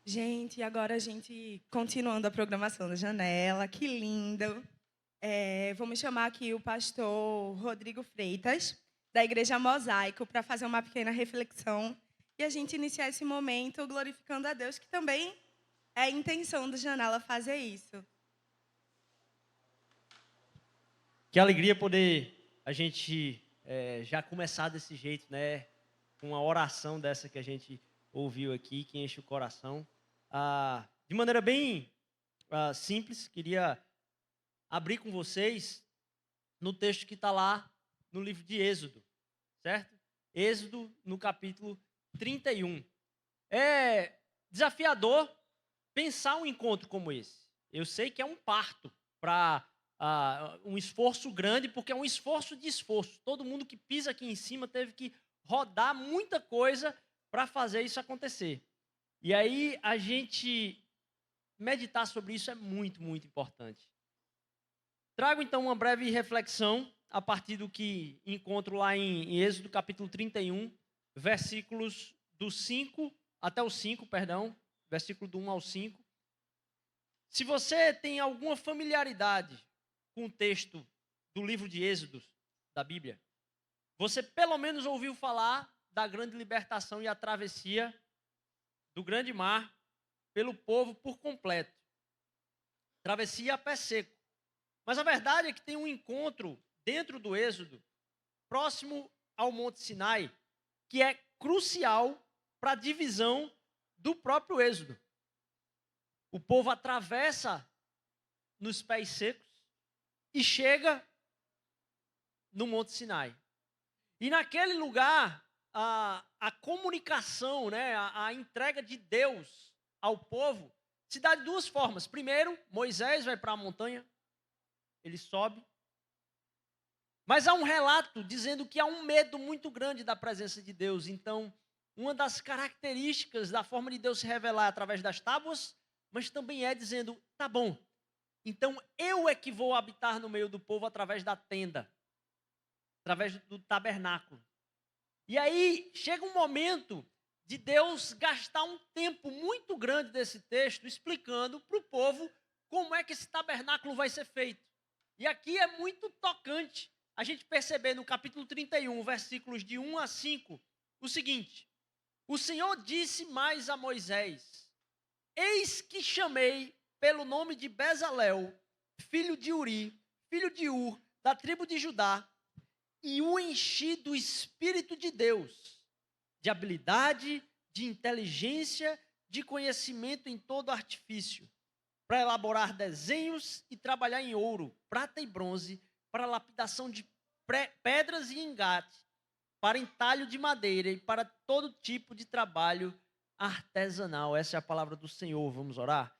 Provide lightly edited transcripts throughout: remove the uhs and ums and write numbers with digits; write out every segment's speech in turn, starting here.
Gente, agora a gente continuando a programação da Janela, que lindo. Vamos chamar aqui o pastor Rodrigo Freitas, da Igreja Mosaico, para fazer uma pequena reflexão e a gente iniciar esse momento glorificando a Deus, que também é a intenção do Janela fazer isso. Que alegria poder a gente já começar desse jeito, né? Com uma oração dessa que a gente ouviu aqui, que enche o coração. De maneira bem simples, queria abrir com vocês no texto que está lá no livro de Êxodo, certo? Êxodo, no capítulo 31. É desafiador pensar um encontro como esse. Eu sei que é um parto para um esforço grande, porque é um esforço de esforço. Todo mundo que pisa aqui em cima teve que rodar muita coisa para fazer isso acontecer. E aí a gente meditar sobre isso é muito, muito importante. Trago então uma breve reflexão a partir do que encontro lá em Êxodo capítulo 31, versículos do 5 até o 5, perdão, versículo do 1 ao 5. Se você tem alguma familiaridade com o texto do livro de Êxodo da Bíblia, você pelo menos ouviu falar da grande libertação e a travessia do grande mar pelo povo por completo. Travessia a pé seco. Mas a verdade é que tem um encontro dentro do Êxodo, próximo ao Monte Sinai, que é crucial para a divisão do próprio Êxodo. O povo atravessa nos pés secos e chega no Monte Sinai. E naquele lugar, a comunicação, né, a entrega de Deus ao povo se dá de duas formas. Primeiro, Moisés vai para a montanha, ele sobe. Mas há um relato dizendo que há um medo muito grande da presença de Deus. Então, uma das características da forma de Deus se revelar é através das tábuas, mas também é dizendo, tá bom, então eu é que vou habitar no meio do povo através da tenda, através do tabernáculo. E aí chega um momento de Deus gastar um tempo muito grande desse texto explicando para o povo como é que esse tabernáculo vai ser feito. E aqui é muito tocante a gente perceber no capítulo 31, versículos de 1 a 5, o seguinte: o Senhor disse mais a Moisés: eis que chamei pelo nome de Bezalel, filho de Uri, filho de Ur, da tribo de Judá, e o enchi do Espírito de Deus, de habilidade, de inteligência, de conhecimento em todo artifício, para elaborar desenhos e trabalhar em ouro, prata e bronze, para lapidação de pedras e engate, para entalho de madeira e para todo tipo de trabalho artesanal. Essa é a palavra do Senhor. Vamos orar?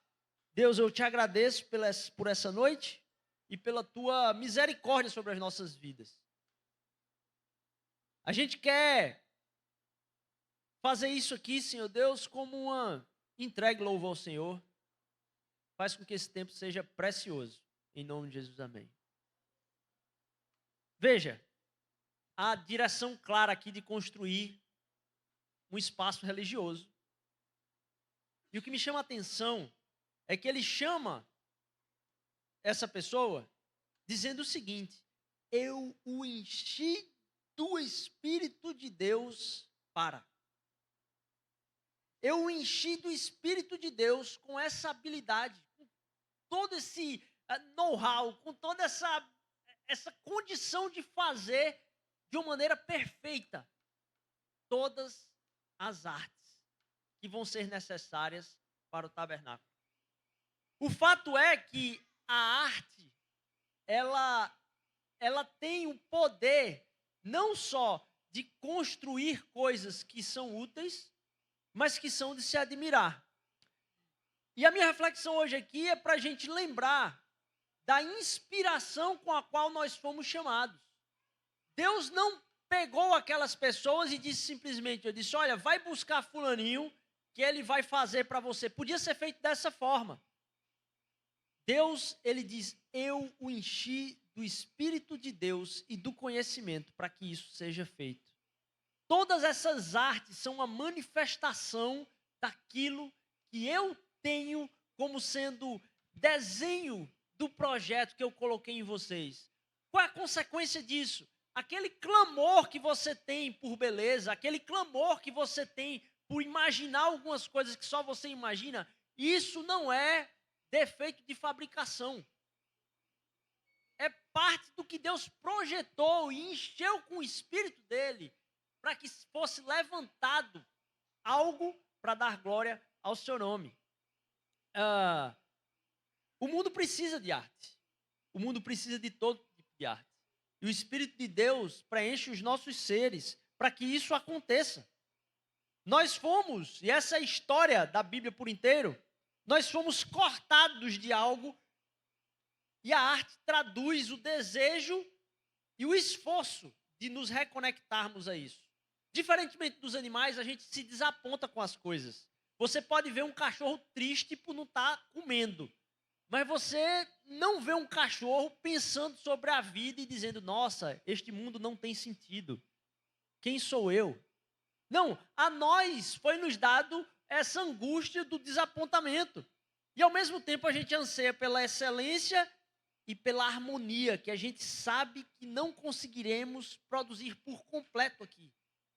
Deus, eu te agradeço por essa noite e pela tua misericórdia sobre as nossas vidas. A gente quer fazer isso aqui, Senhor Deus, como uma entrega e louvor ao Senhor. Faz com que esse tempo seja precioso. Em nome de Jesus, amém. Veja, a direção clara aqui de construir um espaço religioso. E o que me chama a atenção é que ele chama essa pessoa dizendo o seguinte: eu o enchi do Espírito de Deus para. Eu o enchi do Espírito de Deus com essa habilidade, com todo esse know-how, com toda essa condição de fazer de uma maneira perfeita todas as artes que vão ser necessárias para o tabernáculo. O fato é que a arte, ela tem o poder não só de construir coisas que são úteis, mas que são de se admirar. E a minha reflexão hoje aqui é para a gente lembrar da inspiração com a qual nós fomos chamados. Deus não pegou aquelas pessoas e disse simplesmente, eu disse, olha, vai buscar fulaninho que ele vai fazer para você. Podia ser feito dessa forma. Deus, ele diz, eu o enchi do Espírito de Deus e do conhecimento para que isso seja feito. Todas essas artes são uma manifestação daquilo que eu tenho como sendo desenho do projeto que eu coloquei em vocês? Qual é a consequência disso? Aquele clamor que você tem por beleza, aquele clamor que você tem por imaginar algumas coisas que só você imagina, isso não é defeito de fabricação. É parte do que Deus projetou e encheu com o Espírito dele para que fosse levantado algo para dar glória ao seu nome. O mundo precisa de arte. O mundo precisa de todo tipo de arte. E o Espírito de Deus preenche os nossos seres para que isso aconteça. Nós fomos, e essa é a história da Bíblia por inteiro, nós fomos cortados de algo e a arte traduz o desejo e o esforço de nos reconectarmos a isso. Diferentemente dos animais, a gente se desaponta com as coisas. Você pode ver um cachorro triste por não estar comendo, mas você não vê um cachorro pensando sobre a vida e dizendo: nossa, este mundo não tem sentido. Quem sou eu? Não, a nós foi nos dado essa angústia do desapontamento. E ao mesmo tempo a gente anseia pela excelência e pela harmonia, que a gente sabe que não conseguiremos produzir por completo aqui.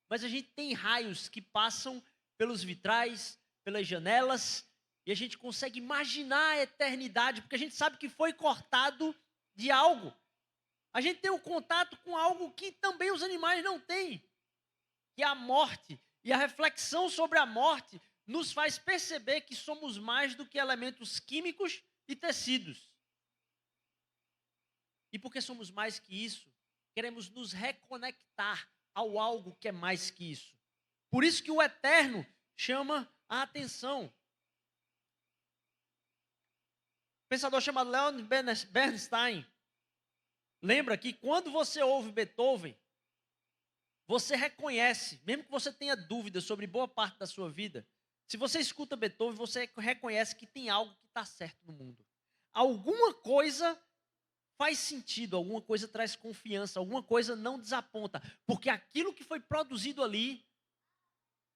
Mas a gente tem raios que passam pelos vitrais, pelas janelas, e a gente consegue imaginar a eternidade, porque a gente sabe que foi cortado de algo. A gente tem um contato com algo que também os animais não têm, que é a morte. E a reflexão sobre a morte nos faz perceber que somos mais do que elementos químicos e tecidos. E porque somos mais que isso, queremos nos reconectar ao algo que é mais que isso. Por isso que o eterno chama a atenção. Um pensador chamado Leon Bernstein lembra que quando você ouve Beethoven, você reconhece, mesmo que você tenha dúvidas sobre boa parte da sua vida, se você escuta Beethoven, você reconhece que tem algo que está certo no mundo. Alguma coisa faz sentido, alguma coisa traz confiança, alguma coisa não desaponta, porque aquilo que foi produzido ali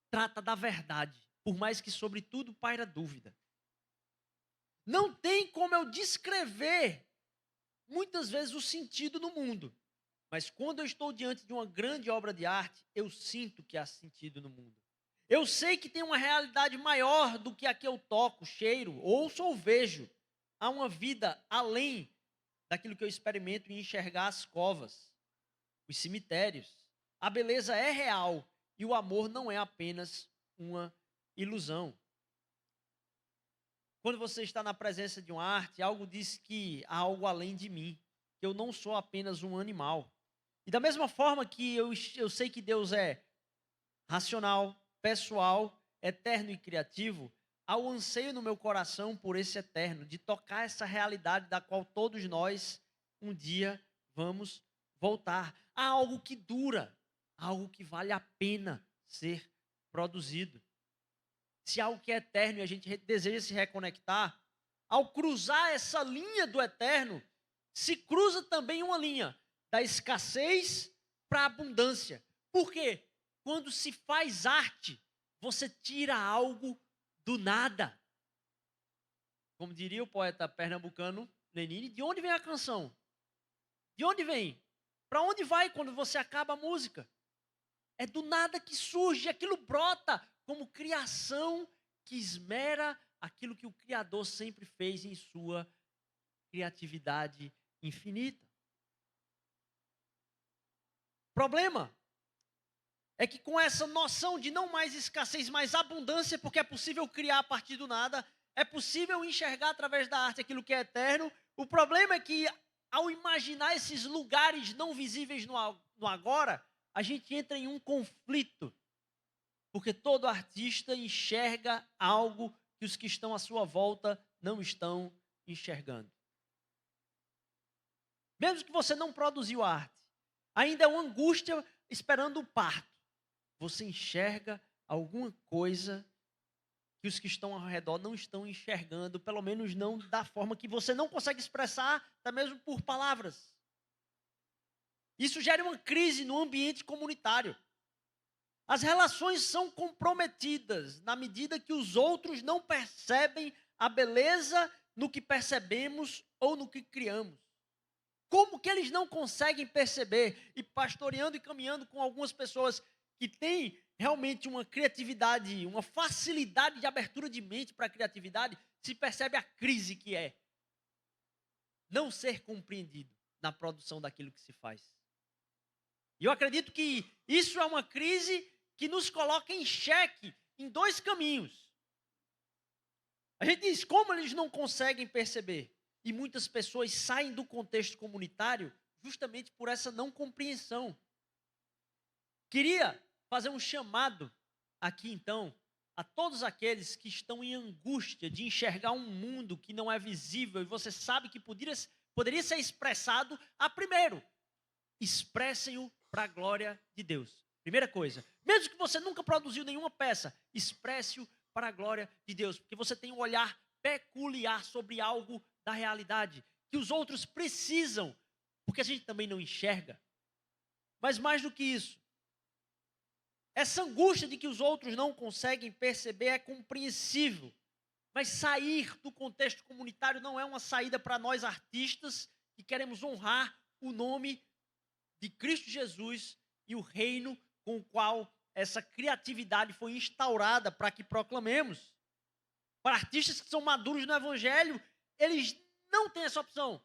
trata da verdade, por mais que sobre tudo paira dúvida. Não tem como eu descrever muitas vezes o sentido no mundo, mas quando eu estou diante de uma grande obra de arte, eu sinto que há sentido no mundo. Eu sei que tem uma realidade maior do que a que eu toco, cheiro, ouço ou vejo. Há uma vida além daquilo que eu experimento em enxergar as covas, os cemitérios. A beleza é real e o amor não é apenas uma ilusão. Quando você está na presença de uma arte, algo diz que há algo além de mim, que eu não sou apenas um animal. E da mesma forma que eu sei que Deus é racional, pessoal, eterno e criativo, há um anseio no meu coração por esse eterno, de tocar essa realidade da qual todos nós um dia vamos voltar. Há algo que dura, algo que vale a pena ser produzido. Se há algo que é eterno e a gente deseja se reconectar, ao cruzar essa linha do eterno, se cruza também uma linha da escassez para a abundância. Por quê? Quando se faz arte, você tira algo do nada. Como diria o poeta pernambucano Lenine, de onde vem a canção? De onde vem? Para onde vai quando você acaba a música? É do nada que surge, aquilo brota como criação que esmera aquilo que o Criador sempre fez em sua criatividade infinita. Problema é que com essa noção de não mais escassez, mas abundância, porque é possível criar a partir do nada, é possível enxergar através da arte aquilo que é eterno. O problema é que ao imaginar esses lugares não visíveis no agora, a gente entra em um conflito, porque todo artista enxerga algo que os que estão à sua volta não estão enxergando. Mesmo que você não produziu arte, ainda é uma angústia esperando o parto. Você enxerga alguma coisa que os que estão ao redor não estão enxergando, pelo menos não da forma que você não consegue expressar, até mesmo por palavras. Isso gera uma crise no ambiente comunitário. As relações são comprometidas na medida que os outros não percebem a beleza no que percebemos ou no que criamos. Como que eles não conseguem perceber? E pastoreando e caminhando com algumas pessoas que têm realmente uma criatividade, uma facilidade de abertura de mente para a criatividade, se percebe a crise que é não ser compreendido na produção daquilo que se faz. E eu acredito que isso é uma crise que nos coloca em xeque em dois caminhos. A gente diz, como eles não conseguem perceber? E muitas pessoas saem do contexto comunitário justamente por essa não compreensão. Queria fazer um chamado aqui então a todos aqueles que estão em angústia de enxergar um mundo que não é visível e você sabe que poderia ser expressado a primeiro. Expressem-o para a glória de Deus. Primeira coisa, mesmo que você nunca produziu nenhuma peça, expresse-o para a glória de Deus, porque você tem um olhar peculiar sobre algo da realidade, que os outros precisam, porque a gente também não enxerga. Mas mais do que isso, essa angústia de que os outros não conseguem perceber é compreensível, mas sair do contexto comunitário não é uma saída para nós artistas que queremos honrar o nome de Cristo Jesus e o reino com o qual essa criatividade foi instaurada para que proclamemos. Para artistas que são maduros no evangelho, eles não têm essa opção.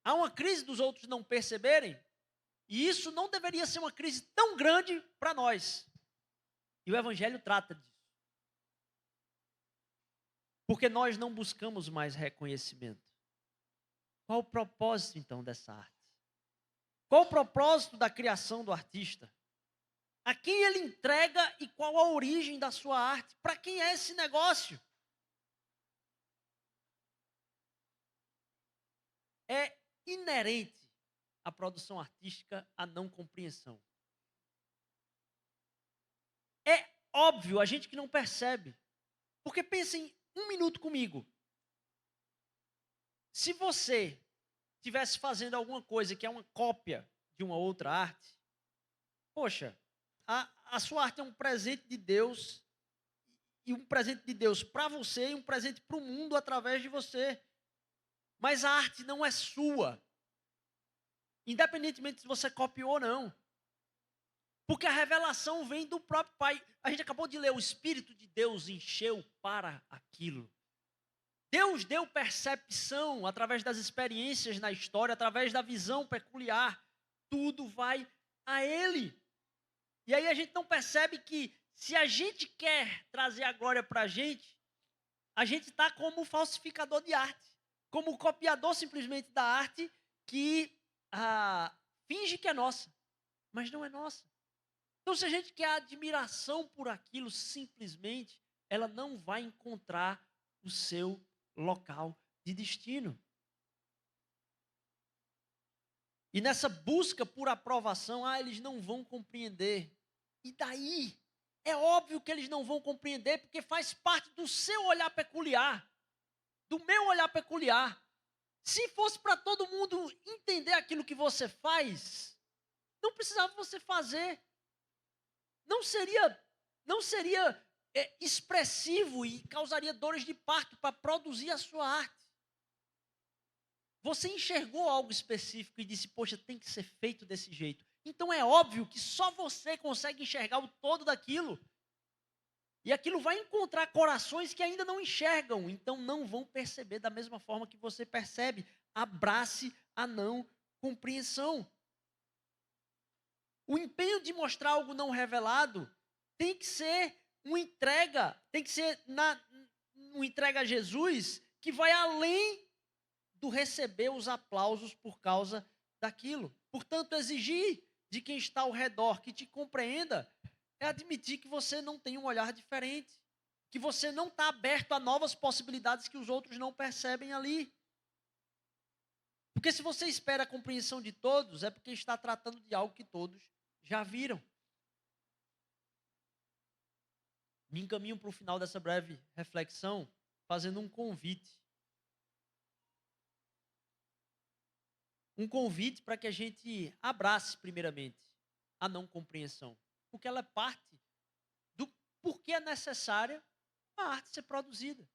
Há uma crise dos outros não perceberem, e isso não deveria ser uma crise tão grande para nós. E o evangelho trata disso. Porque nós não buscamos mais reconhecimento. Qual o propósito, então, dessa arte? Qual o propósito da criação do artista? A quem ele entrega e qual a origem da sua arte? Para quem é esse negócio? É inerente à produção artística a não compreensão. É óbvio, a gente que não percebe. Porque pensem um minuto comigo. Se você estivesse fazendo alguma coisa que é uma cópia de uma outra arte, poxa, a sua arte é um presente de Deus, e um presente de Deus para você e um presente para o mundo através de você. Mas a arte não é sua, independentemente se você copiou ou não. Porque a revelação vem do próprio Pai. A gente acabou de ler, o Espírito de Deus encheu para aquilo. Deus deu percepção através das experiências na história, através da visão peculiar. Tudo vai a Ele. E aí a gente não percebe que se a gente quer trazer a glória para a gente está como falsificador de arte. Como copiador simplesmente da arte que finge que é nossa, mas não é nossa. Então se a gente quer admiração por aquilo, simplesmente, ela não vai encontrar o seu local de destino. E nessa busca por aprovação, eles não vão compreender. E daí, é óbvio que eles não vão compreender, porque faz parte do seu olhar peculiar, do meu olhar peculiar. Se fosse para todo mundo entender aquilo que você faz, não precisava você fazer. Não seria expressivo e causaria dores de parto para produzir a sua arte. Você enxergou algo específico e disse, poxa, tem que ser feito desse jeito. Então é óbvio que só você consegue enxergar o todo daquilo. E aquilo vai encontrar corações que ainda não enxergam, então não vão perceber da mesma forma que você percebe. Abrace a não compreensão. O empenho de mostrar algo não revelado tem que ser uma entrega, tem que ser uma entrega a Jesus que vai além do receber os aplausos por causa daquilo. Portanto, exigir de quem está ao redor que te compreenda é admitir que você não tem um olhar diferente, que você não está aberto a novas possibilidades que os outros não percebem ali. Porque se você espera a compreensão de todos, é porque está tratando de algo que todos já viram. Me encaminho para o final dessa breve reflexão, fazendo um convite. Um convite para que a gente abrace, primeiramente, a não compreensão, porque ela é parte do porquê é necessária a arte ser produzida.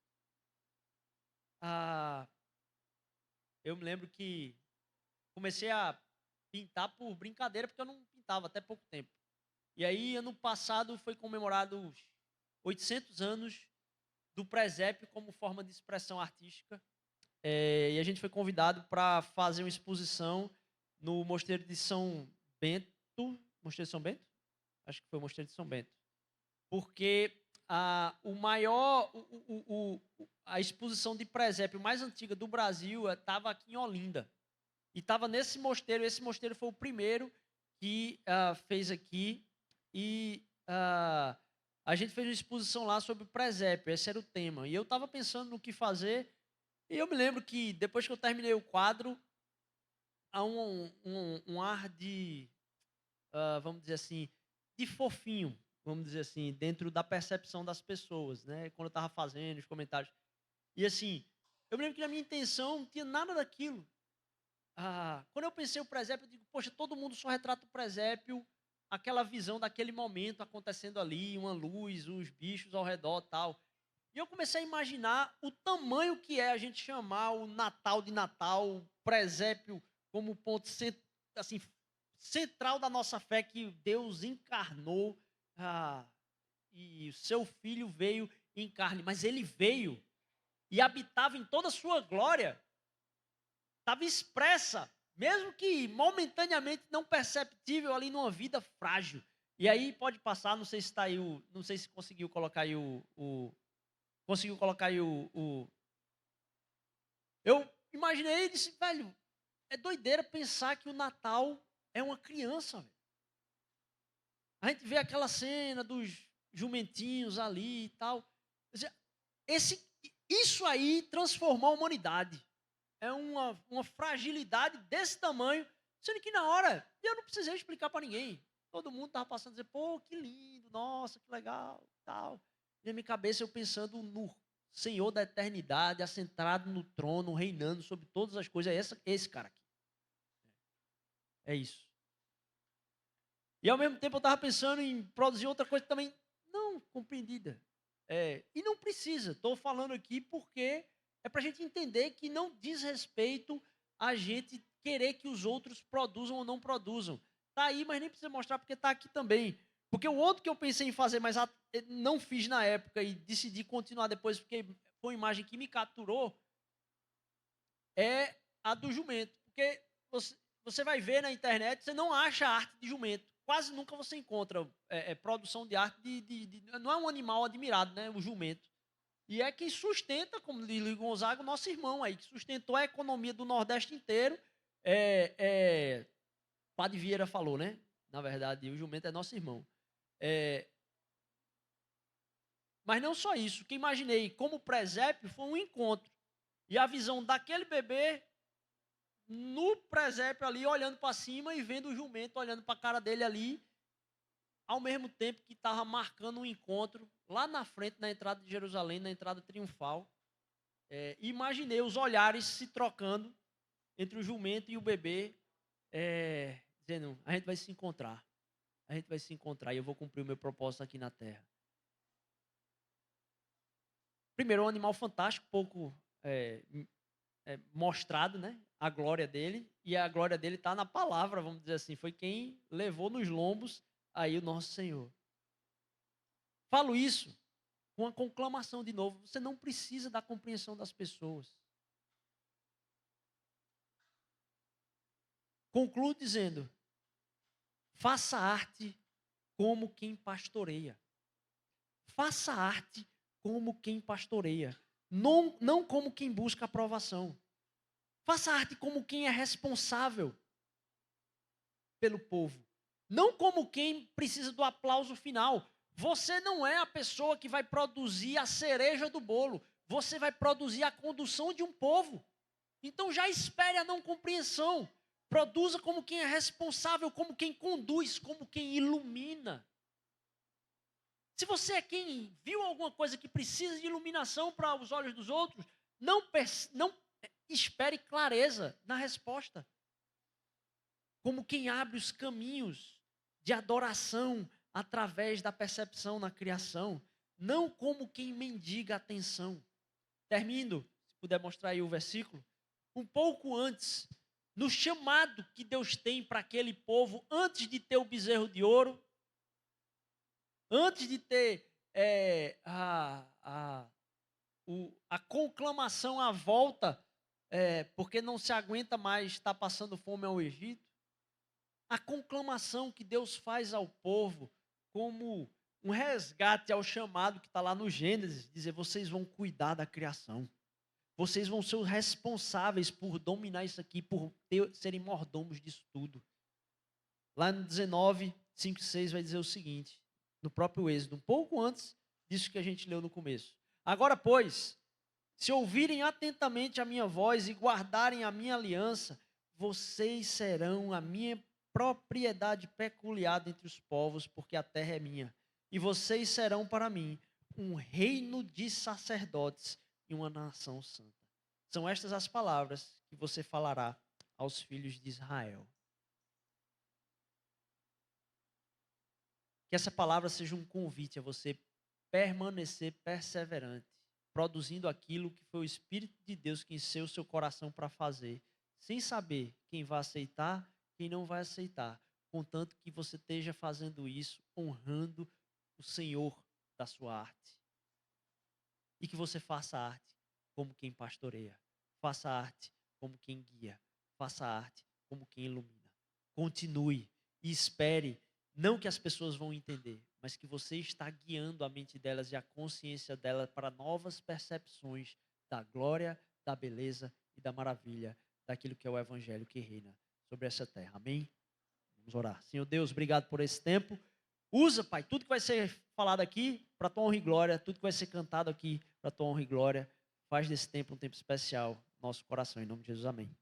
Eu me lembro que comecei a pintar por brincadeira, porque eu não pintava até pouco tempo. E aí, ano passado, foi comemorado os 800 anos do presépio como forma de expressão artística. E a gente foi convidado para fazer uma exposição no Mosteiro de São Bento. Mosteiro de São Bento? Acho que foi o Mosteiro de São Bento. Porque a exposição de presépio mais antiga do Brasil estava aqui em Olinda. E estava nesse mosteiro. Esse mosteiro foi o primeiro que fez aqui. E a gente fez uma exposição lá sobre o presépio. Esse era o tema. E eu estava pensando no que fazer. E eu me lembro que depois que eu terminei o quadro, há um ar de, vamos dizer assim, de fofinho, vamos dizer assim, dentro da percepção das pessoas, né? Quando eu estava fazendo os comentários. E assim, eu me lembro que na minha intenção não tinha nada daquilo. Quando eu pensei o presépio, eu digo, poxa, todo mundo só retrata o presépio, aquela visão daquele momento acontecendo ali, uma luz, os bichos ao redor e tal. E eu comecei a imaginar o tamanho que é a gente chamar o Natal de Natal, o presépio como ponto assim, central da nossa fé, que Deus encarnou e o seu Filho veio em carne. Mas ele veio e habitava em toda a sua glória. Estava expressa, mesmo que momentaneamente não perceptível ali numa vida frágil. E aí pode passar, não sei se está aí não sei se conseguiu colocar aí conseguiu colocar aí Eu imaginei e disse, velho, é doideira pensar que o Natal é uma criança, velho. A gente vê aquela cena dos jumentinhos ali e tal. Isso aí transformou a humanidade. É uma fragilidade desse tamanho, sendo que na hora eu não precisei explicar para ninguém. Todo mundo estava passando a dizer, pô, que lindo, nossa, que legal, tal. E na minha cabeça eu pensando no Senhor da eternidade, assentado no trono, reinando sobre todas as coisas. É esse cara aqui. É isso. E ao mesmo tempo eu estava pensando em produzir outra coisa também não compreendida. E não precisa. Estou falando aqui porque é para a gente entender que não diz respeito a gente querer que os outros produzam ou não produzam. Está aí, mas nem precisa mostrar porque está aqui também. Porque o outro que eu pensei em fazer, mas não fiz na época e decidi continuar depois porque foi uma imagem que me capturou, é a do jumento. Porque você vai ver na internet, você não acha arte de jumento. Quase nunca você encontra produção de arte não é um animal admirado, né? O jumento. E é quem sustenta, como Lili Gonzaga, o nosso irmão aí, que sustentou a economia do Nordeste inteiro. Padre Vieira falou, né? Na verdade, o jumento é nosso irmão. Mas não só isso. O que imaginei como presépio foi um encontro. E a visão daquele bebê no presépio ali, olhando para cima e vendo o jumento olhando para a cara dele ali, ao mesmo tempo que estava marcando um encontro lá na frente, na entrada de Jerusalém, na entrada triunfal. Imaginei os olhares se trocando entre o jumento e o bebê, dizendo, a gente vai se encontrar. A gente vai se encontrar e eu vou cumprir o meu propósito aqui na Terra. Primeiro, um animal fantástico, pouco mostrado, né? A glória dele. E a glória dele está na palavra, vamos dizer assim. Foi quem levou nos lombos aí o nosso Senhor. Falo isso com a conclamação de novo. Você não precisa da compreensão das pessoas. Concluo dizendo, faça arte como quem pastoreia. Faça arte como quem pastoreia. Não como quem busca aprovação. Faça arte como quem é responsável pelo povo. Não como quem precisa do aplauso final. Você não é a pessoa que vai produzir a cereja do bolo. Você vai produzir a condução de um povo. Então já espere a não compreensão. Produza como quem é responsável, como quem conduz, como quem ilumina. Se você é quem viu alguma coisa que precisa de iluminação para os olhos dos outros, não espere clareza na resposta. Como quem abre os caminhos de adoração através da percepção na criação, não como quem mendiga atenção. Termino, se puder mostrar aí o versículo, um pouco antes, no chamado que Deus tem para aquele povo, antes de ter o bezerro de ouro, antes de ter a conclamação à volta, porque não se aguenta mais estar passando fome ao Egito, a conclamação que Deus faz ao povo como um resgate ao chamado que está lá no Gênesis, dizer, vocês vão cuidar da criação, vocês vão ser os responsáveis por dominar isso aqui, por serem mordomos disso tudo. Lá no 19, 5 e 6 vai dizer o seguinte, no próprio Êxodo, um pouco antes disso que a gente leu no começo. Agora, pois, se ouvirem atentamente a minha voz e guardarem a minha aliança, vocês serão a minha propriedade peculiar entre os povos, porque a terra é minha. E vocês serão para mim um reino de sacerdotes e uma nação santa. São estas as palavras que você falará aos filhos de Israel. Que essa palavra seja um convite a você permanecer perseverante, produzindo aquilo que foi o Espírito de Deus que encheu o seu coração para fazer, sem saber quem vai aceitar, quem não vai aceitar, contanto que você esteja fazendo isso, honrando o Senhor da sua arte. E que você faça arte como quem pastoreia, faça arte como quem guia, faça arte como quem ilumina. Continue e espere, não que as pessoas vão entender, mas que você está guiando a mente delas e a consciência delas para novas percepções da glória, da beleza e da maravilha daquilo que é o Evangelho que reina sobre essa terra. Amém? Vamos orar. Senhor Deus, obrigado por esse tempo. Usa, Pai, tudo que vai ser falado aqui para a tua honra e glória, tudo que vai ser cantado aqui para a tua honra e glória. Faz desse tempo um tempo especial no nosso coração, em nome de Jesus. Amém.